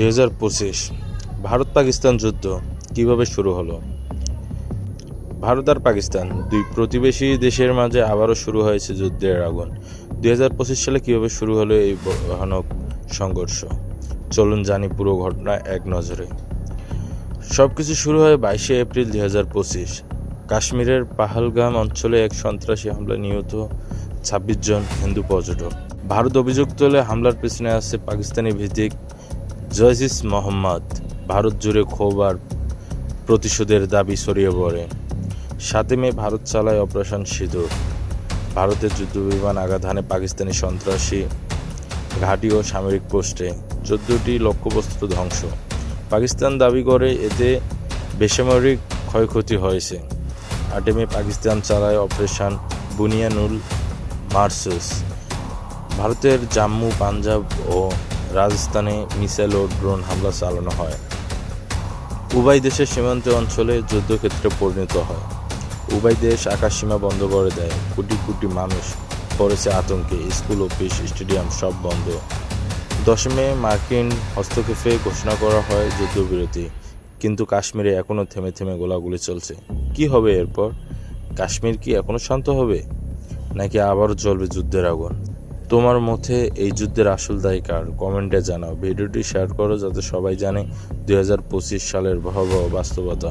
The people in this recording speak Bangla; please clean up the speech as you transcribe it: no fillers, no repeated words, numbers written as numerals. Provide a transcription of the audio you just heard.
2025 ভারত পাকিস্তান যুদ্ধ কিভাবে শুরু হলো? ভারত আর পাকিস্তান দুই প্রতিবেশী দেশের মাঝে আবারও শুরু হয়েছে যুদ্ধের আগুন। 2025 সালে কিভাবে শুরু হলো এই ভয়ানক সংঘর্ষ? চলুন জানি পুরো ঘটনা এক নজরে। সবকিছু শুরু হয় 22 এপ্রিল 2025। কাশ্মীরের পাহালগাম অঞ্চলে এক সন্ত্রাসী হামলায় নিহত 26 জন হিন্দু পর্যটক। ভারত অভিযোগ তোলে হামলার পেছনে আছে পাকিস্তানি ভিত্তিক জয়শ মোহাম্মদ। ভারত জুড়ে ক্ষোভ আর প্রতিশোধের দাবি ছড়িয়ে পড়ে। 7 মে ভারত চালায় অপারেশন সিঁদুর। ভারতের যুদ্ধবিমান আঘাত হানে পাকিস্তানি সন্ত্রাসী ঘাঁটি ও সামরিক পোস্টে। 14টি লক্ষ্যবস্তু ধ্বংস। পাকিস্তান দাবি করে এতে বেসামরিক ক্ষয়ক্ষতি হয়েছে। 8 মে পাকিস্তান চালায় অপারেশন বুনিয়ানুল মারসুস। ভারতের জম্মু, পাঞ্জাব ও রাজস্থানে মিসাইল ও ড্রোন হামলা চালানো হয়। উভয় দেশের সীমান্ত অঞ্চলে যুদ্ধক্ষেত্রে পরিণত হয়। উভয় দেশ আকাশসীমা বন্ধ করে দেয়। কোটি কোটি মানুষ পড়েছে আতঙ্কে। স্কুল, অফিস, স্টেডিয়াম সব বন্ধ। 10 মে মার্কিন হস্তক্ষেপে ঘোষণা করা হয় যুদ্ধবিরতি। কিন্তু কাশ্মীরে এখনও থেমে থেমে গোলাগুলি চলছে। কি হবে এরপর? কাশ্মীর কি এখনও শান্ত হবে, নাকি আবারও জ্বলবে যুদ্ধের আগুন? তোমার মতে এই যুদ্ধের আসল দায়ী কার? কমেন্টে জানাও। ভিডিওটি শেয়ার করো যাতে সবাই জানে 2025 সালের ভয়াবহ বাস্তবতা।